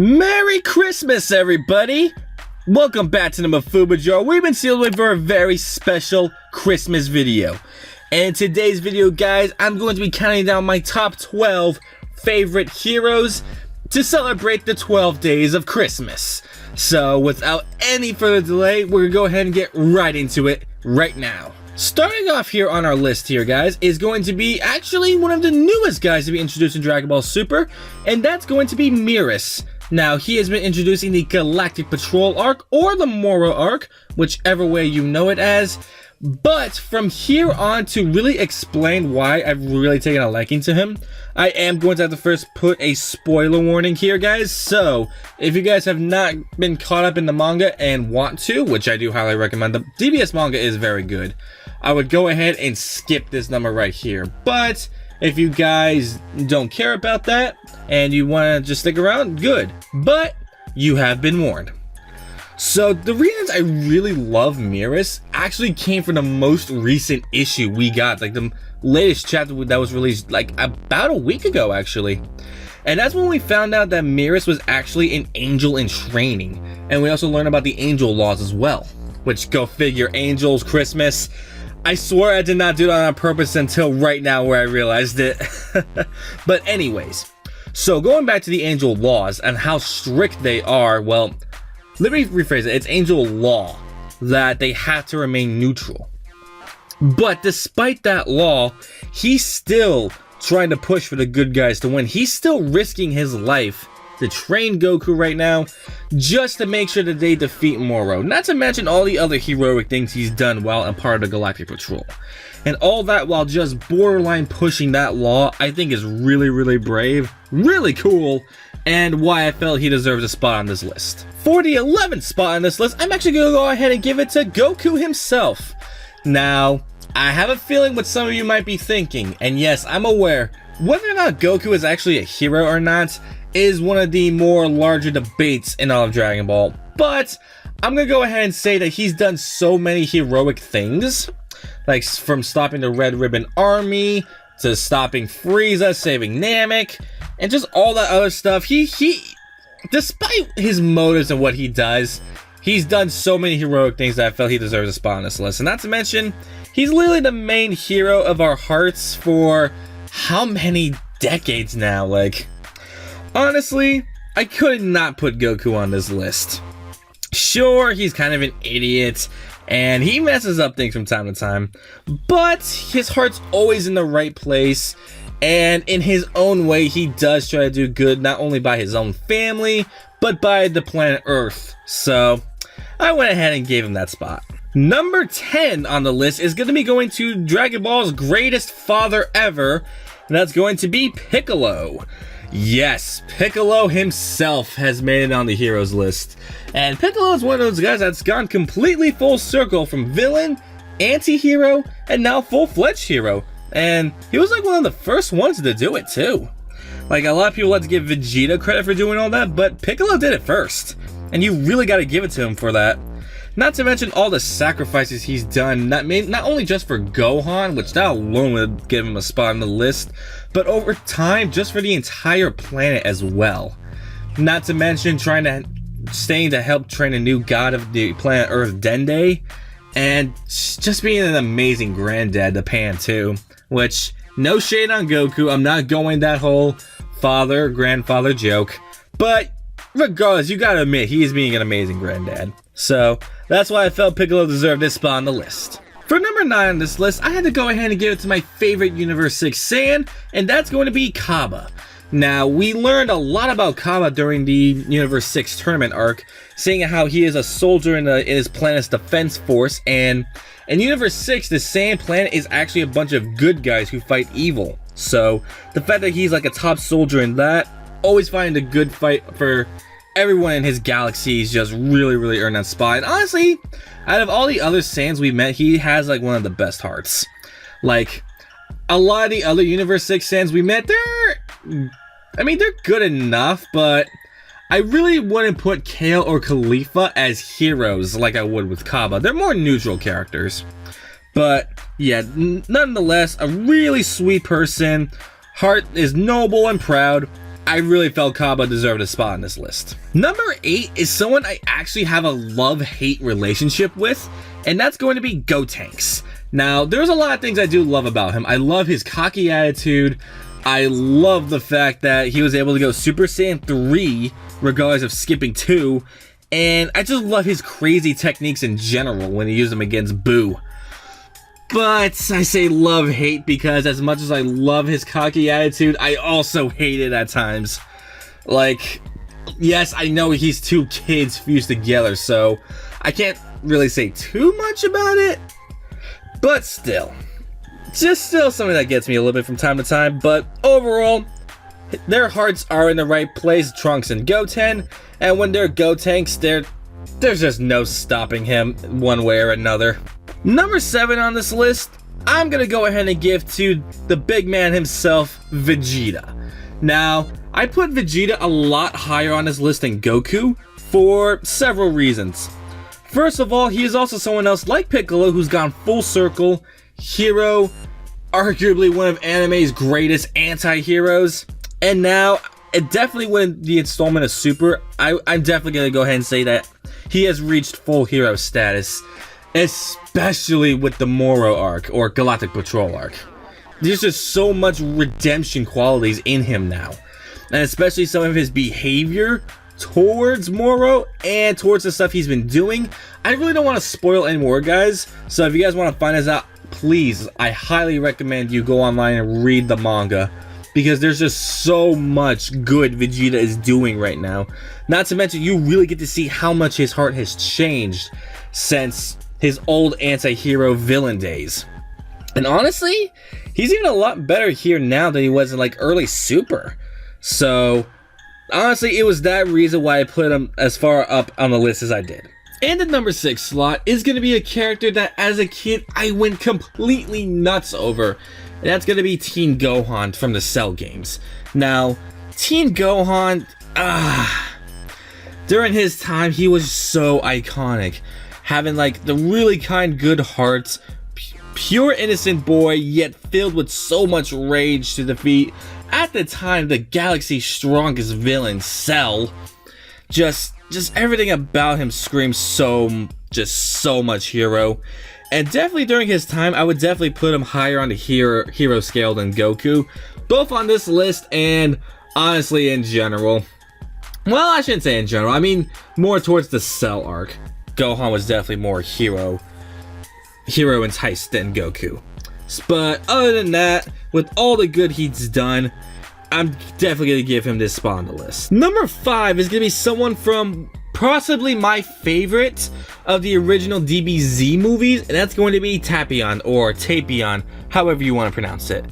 Merry Christmas, everybody! Welcome back to the Mafuba Jar. We've been sealed away for a very special Christmas video. And in today's video, guys, I'm going to be counting down my top 12 favorite heroes to celebrate the 12 days of Christmas. So, without any further delay, we're going to go ahead and get right into it right now. Starting off here on our list here, guys, is going to be actually one of the newest guys to be introduced in Dragon Ball Super, and that's going to be Mirus. Now, he has been introducing the Galactic Patrol arc, or the Moro arc, whichever way you know it as. But from here on, to really explain why I've really taken a liking to him, I am going to have to first put a spoiler warning here, guys. So, if you guys have not been caught up in the manga and want to, which I do highly recommend, the DBS manga is very good, I would go ahead and skip this number right here. But if you guys don't care about that and you want to just stick around, good. But you have been warned. So the reasons I really love Mirus actually came from the most recent issue we got, like the latest chapter that was released like about a week ago actually. And that's when we found out that Mirus was actually an angel in training. And we also learned about the angel laws as well. Which, go figure, angels, Christmas. I swear I did not do that on purpose until right now where I realized it. But anyways, so going back to the angel laws and how strict they are, well, let me rephrase it. It's angel law that they have to remain neutral. But despite that law, he's still trying to push for the good guys to win. He's still risking his life to train Goku right now just to make sure that they defeat Moro. Not to mention all the other heroic things he's done while a part of the Galactic Patrol. And all that while just borderline pushing that law, I think is really brave, really cool, and why I felt he deserves a spot on this list. For the 11th spot on this list, I'm actually going to go ahead and give it to Goku himself. Now, I have a feeling what some of you might be thinking, and yes, I'm aware, whether or not Goku is actually a hero or not is one of the more larger debates in all of Dragon Ball. But I'm going to go ahead and say that he's done so many heroic things, like from stopping the Red Ribbon Army, to stopping Frieza, saving Namek, and just all that other stuff. He despite his motives and what he does, he's done so many heroic things that I felt he deserves a spot on this list. And not to mention, he's literally the main hero of our hearts for how many decades now? Like, honestly, I could not put Goku on this list. Sure, he's kind of an idiot, and he messes up things from time to time, but his heart's always in the right place, and in his own way, he does try to do good, not only by his own family, but by the planet Earth. So, I went ahead and gave him that spot. Number 10 on the list is going to be going to Dragon Ball's greatest father ever, and that's going to be Piccolo. Yes, Piccolo himself has made it on the heroes list. And Piccolo is one of those guys that's gone completely full circle from villain, anti-hero, and now full-fledged hero. And he was like one of the first ones to do it too. Like, a lot of people like to give Vegeta credit for doing all that, but Piccolo did it first. And you really got to give it to him for that. Not to mention all the sacrifices he's done, not only just for Gohan, which that alone would give him a spot on the list, but over time, just for the entire planet as well. Not to mention staying to help train a new god of the planet Earth, Dende, and just being an amazing granddad to Peon too. Which, no shade on Goku, I'm not going that whole father-grandfather joke, but regardless, you gotta admit, he is being an amazing granddad. So, that's why I felt Piccolo deserved this spot on the list. For number 9 on this list, I had to go ahead and give it to my favorite Universe 6 Saiyan, and that's going to be Kaaba. Now, we learned a lot about Kaaba during the Universe 6 tournament arc, seeing how he is a soldier in his planet's defense force, and in Universe 6, the Saiyan planet is actually a bunch of good guys who fight evil. So, the fact that he's like a top soldier in that, always finding a good fight for everyone in his galaxy is just really earned that spot. And honestly, out of all the other Saiyans we met, he has like one of the best hearts. Like, a lot of the other Universe 6 Saiyans we met, they're good enough, but I really wouldn't put Kale or Khalifa as heroes like I would with Kaaba. They're more neutral characters. But yeah, nonetheless, a really sweet person. Heart is noble and proud. I really felt Kaaba deserved a spot on this list. Number 8 is someone I actually have a love-hate relationship with, and that's going to be Gotenks. Now, there's a lot of things I do love about him. I love his cocky attitude. I love the fact that he was able to go Super Saiyan 3 regardless of skipping 2, and I just love his crazy techniques in general when he used them against Boo. But I say love-hate because as much as I love his cocky attitude, I also hate it at times. Like, yes, I know he's two kids fused together, so I can't really say too much about it. But still, just still something that gets me a little bit from time to time. But overall, their hearts are in the right place, Trunks and Goten. And when they're Gotenks, there's just no stopping him one way or another. Number 7 on this list, I'm gonna go ahead and give to the big man himself, Vegeta. Now, I put Vegeta a lot higher on this list than Goku for several reasons. First of all, he is also someone else like Piccolo who's gone full circle, hero, arguably one of anime's greatest anti-heroes, and now, definitely when the installment of Super, I'm definitely gonna go ahead and say that he has reached full hero status. Especially with the Moro arc, or Galactic Patrol arc. There's just so much redemption qualities in him now. And especially some of his behavior towards Moro and towards the stuff he's been doing. I really don't want to spoil any more, guys. So if you guys want to find this out, please, I highly recommend you go online and read the manga. Because there's just so much good Vegeta is doing right now. Not to mention, you really get to see how much his heart has changed since his old anti-hero villain days. And honestly, he's even a lot better here now than he was in like early Super. So honestly, it was that reason why I put him as far up on the list as I did. And the number 6 slot is going to be a character that as a kid I went completely nuts over. And that's going to be Teen Gohan from the Cell games. Now, Teen Gohan, during his time he was so iconic. Having like the really kind, good heart, pure innocent boy, yet filled with so much rage to defeat, at the time, the galaxy's strongest villain, Cell. Just everything about him screams so much hero. And definitely during his time, I would definitely put him higher on the hero scale than Goku. Both on this list and honestly in general. Well, I shouldn't say in general, I mean more towards the Cell arc. Gohan was definitely more hero enticed than Goku. But other than that, with all the good he's done, I'm definitely going to give him this spot on the list. Number 5 is going to be someone from possibly my favorite of the original DBZ movies, and that's going to be Tapion, or Tapion, however you want to pronounce it.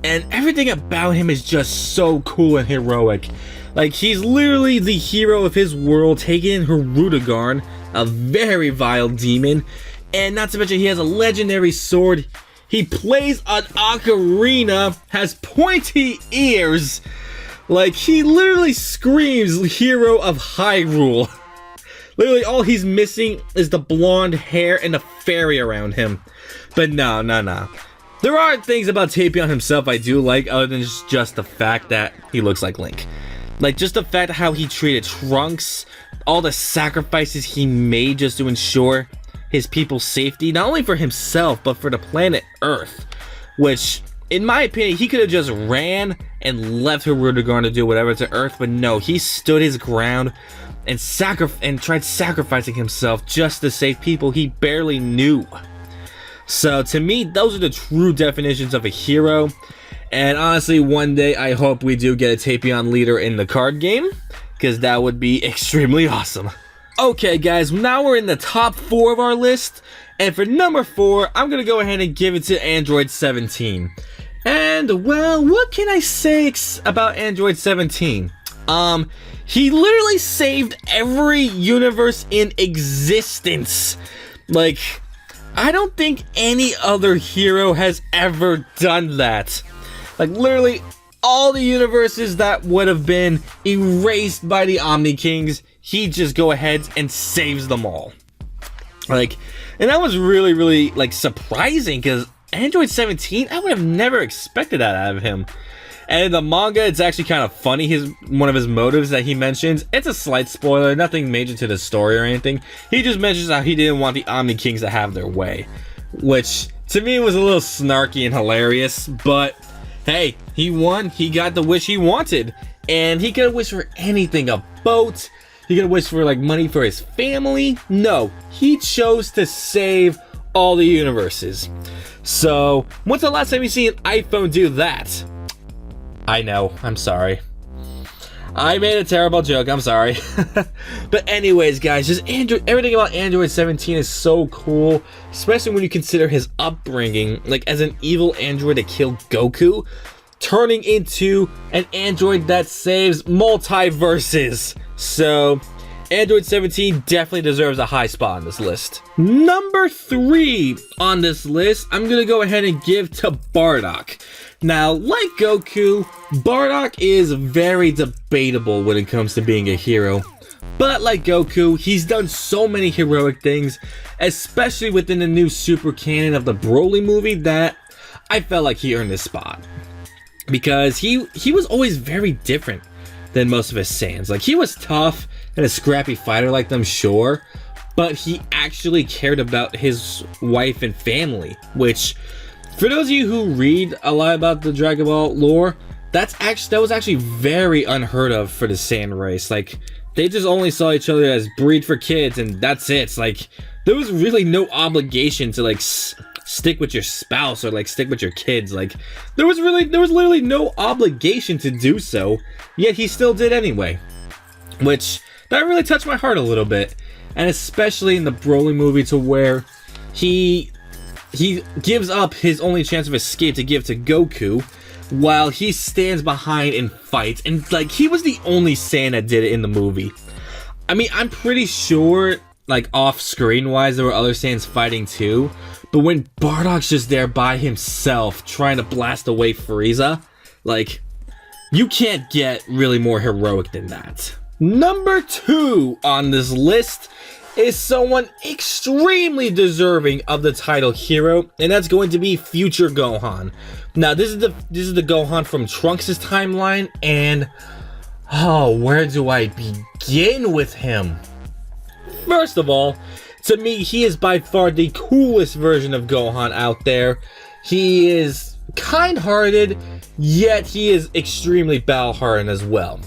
And everything about him is just so cool and heroic. Like, he's literally the hero of his world, taking in Hirudegarn, a very vile demon, and not to mention he has a legendary sword. He plays an ocarina, has pointy ears. Like, he literally screams hero of Hyrule. Literally all he's missing is the blonde hair and the fairy around him. But no. There are things about Tapion himself I do like, other than just the fact that he looks like Link. Like, just the fact of how he treated Trunks, all the sacrifices he made just to ensure his people's safety, not only for himself, but for the planet Earth. Which, in my opinion, he could have just ran and left Hirudegarn to do whatever to Earth, but no, he stood his ground and tried sacrificing himself just to save people he barely knew. So, to me, those are the true definitions of a hero. And honestly, one day I hope we do get a Tapion leader in the card game, because that would be extremely awesome. Okay guys, now we're in the top 4 of our list, and for number 4, I'm going to go ahead and give it to Android 17. And, well, what can I say about Android 17? He literally saved every universe in existence. Like, I don't think any other hero has ever done that. Like, literally, all the universes that would have been erased by the Omni Kings, he just go ahead and saves them all. Like, and that was really, like, surprising, because Android 17, I would have never expected that out of him. And in the manga, it's actually kind of funny. One of his motives that he mentions, it's a slight spoiler, nothing major to the story or anything. He just mentions how he didn't want the Omni Kings to have their way, which to me was a little snarky and hilarious, but hey, he won. He got the wish he wanted, and he could have wished for anything, a boat. He could have wished for like money for his family. No, he chose to save all the universes. So, when's the last time you see an iPhone do that? I know, I'm sorry. I made a terrible joke, I'm sorry. But anyways, guys, just everything about Android 17 is so cool, especially when you consider his upbringing, like as an evil android to kill Goku, turning into an android that saves multiverses. So, Android 17 definitely deserves a high spot on this list. Number 3 on this list, I'm gonna go ahead and give to Bardock. Now, like Goku, Bardock is very debatable when it comes to being a hero. But like Goku, he's done so many heroic things, especially within the new super canon of the Broly movie, that I felt like he earned his spot. Because he was always very different than most of his Saiyans. Like, he was tough and a scrappy fighter like them, sure, but he actually cared about his wife and family, which, for those of you who read a lot about the Dragon Ball lore, that was actually very unheard of for the Saiyan race. Like, they just only saw each other as breed for kids, and that's it. It's like, there was really no obligation to like stick with your spouse or like stick with your kids. Like, there was literally no obligation to do so, yet he still did anyway, which that really touched my heart a little bit. And especially in the Broly movie, to where he gives up his only chance of escape to give to Goku, while he stands behind and fights. And like, he was the only Saiyan that did it in the movie. I mean, I'm pretty sure, like, off screen wise, there were other Saiyans fighting too, but when Bardock's just there by himself trying to blast away Frieza, like, you can't get really more heroic than that. Number 2 on this list is someone extremely deserving of the title hero, and that's going to be future Gohan. Now, this is the Gohan from Trunks' timeline, and oh, where do I begin with him? First of all, to me, he is by far the coolest version of Gohan out there. He is kind-hearted, yet he is extremely battle-hardened as well.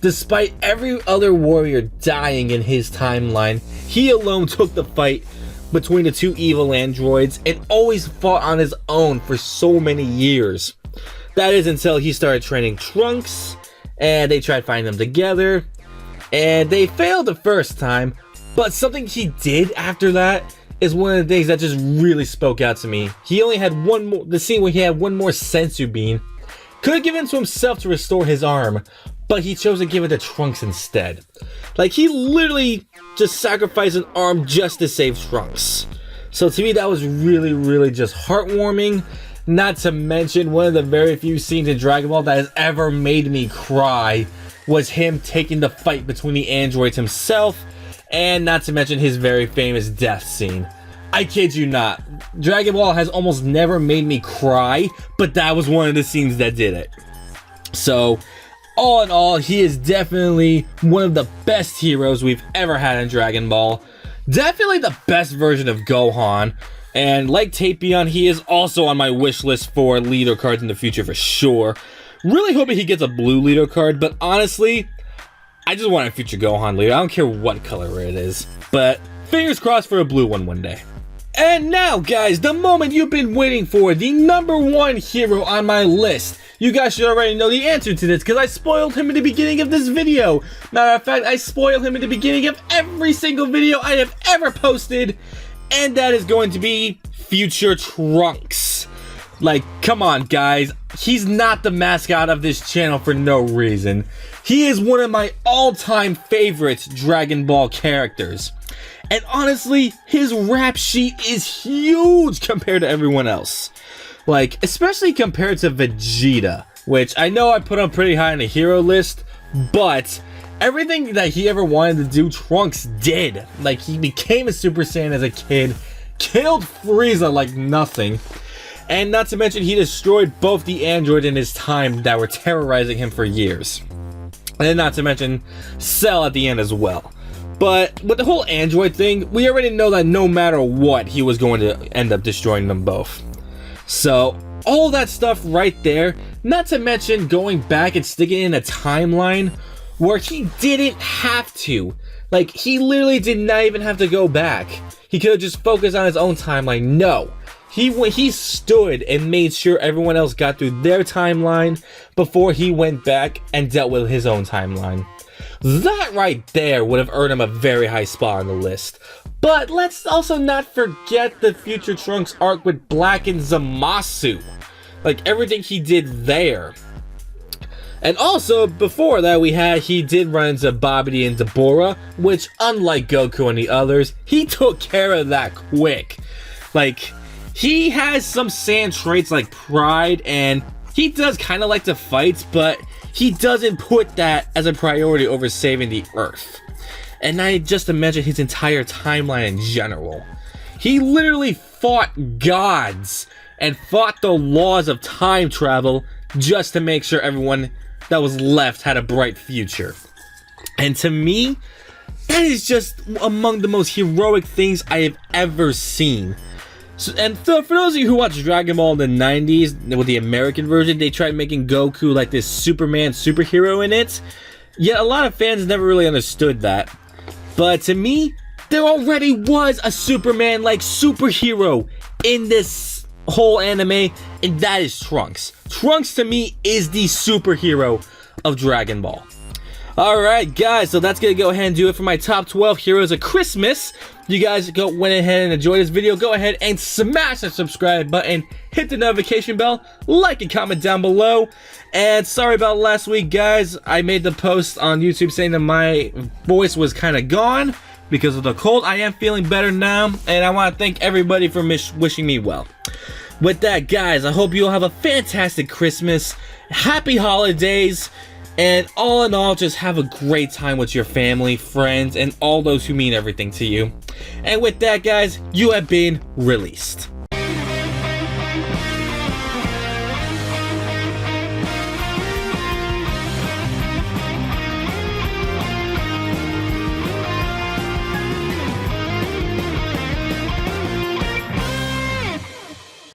Despite every other warrior dying in his timeline, he alone took the fight between the two evil androids and always fought on his own for so many years. That is until he started training Trunks, and they tried finding them together, and they failed the first time, but something he did after that is one of the things that just really spoke out to me. He only had the scene where he had one more senzu bean. Could have given it to himself to restore his arm, but he chose to give it to Trunks instead. Like, he literally just sacrificed an arm just to save Trunks. So to me, that was really, really just heartwarming. Not to mention, one of the very few scenes in Dragon Ball that has ever made me cry was him taking the fight between the androids himself, and not to mention his very famous death scene. I kid you not, Dragon Ball has almost never made me cry, but that was one of the scenes that did it. So, all in all, he is definitely one of the best heroes we've ever had in Dragon Ball. Definitely the best version of Gohan. And like Peon, he is also on my wish list for leader cards in the future for sure. Really hoping he gets a blue leader card, but honestly, I just want a future Gohan leader. I don't care what color it is. But fingers crossed for a blue one day. And now, guys, the moment you've been waiting for, the #1 hero on my list. You guys should already know the answer to this, because I spoiled him in the beginning of this video. Matter of fact, I spoiled him in the beginning of every single video I have ever posted, and that is going to be future Trunks. Like, come on, guys. He's not the mascot of this channel for no reason. He is one of my all-time favorite Dragon Ball characters. And honestly, his rap sheet is huge compared to everyone else. Like, especially compared to Vegeta, which I know I put him pretty high on the hero list, but everything that he ever wanted to do, Trunks did. Like, he became a Super Saiyan as a kid, killed Frieza like nothing, And not to mention, he destroyed both the android in his time that were terrorizing him for years. And not to mention Cell at the end as well. But with the whole android thing, we already know that no matter what, he was going to end up destroying them both. So, all that stuff right there, not to mention going back and sticking in a timeline where he didn't have to. Like, he literally did not even have to go back. He could have just focused on his own timeline. No. He stood and made sure everyone else got through their timeline before he went back and dealt with his own timeline. That right there would have earned him a very high spot on the list. But let's also not forget the Future Trunks arc with Black and Zamasu. Like, everything he did there. And also, before that, he did run into Babidi and Deborah, which, unlike Goku and the others, he took care of that quick. Like, he has some Saiyan traits like pride, and he does kind of like to fight, but he doesn't put that as a priority over saving the Earth. And not just to mention his entire timeline in general. He literally fought gods and fought the laws of time travel just to make sure everyone that was left had a bright future. And to me, that is just among the most heroic things I have ever seen. So, and for those of you who watched Dragon Ball in the 90s, with the American version, they tried making Goku like this Superman superhero in it. Yet a lot of fans never really understood that. But to me, there already was a Superman-like superhero in this whole anime, and that is Trunks. Trunks to me is the superhero of Dragon Ball. Alright guys, so that's gonna go ahead and do it for my top 12 heroes of Christmas. You guys went ahead and enjoyed this video. Go ahead and smash that subscribe button, hit the notification bell, like and comment down below. And sorry about last week, guys. I made the post on YouTube saying that my voice was kind of gone because of the cold. I am feeling better now, and I want to thank everybody for wishing me well. With that, guys, I hope you all have a fantastic Christmas, happy holidays, and all in all, just have a great time with your family, friends, and all those who mean everything to you. And with that, guys, you have been released.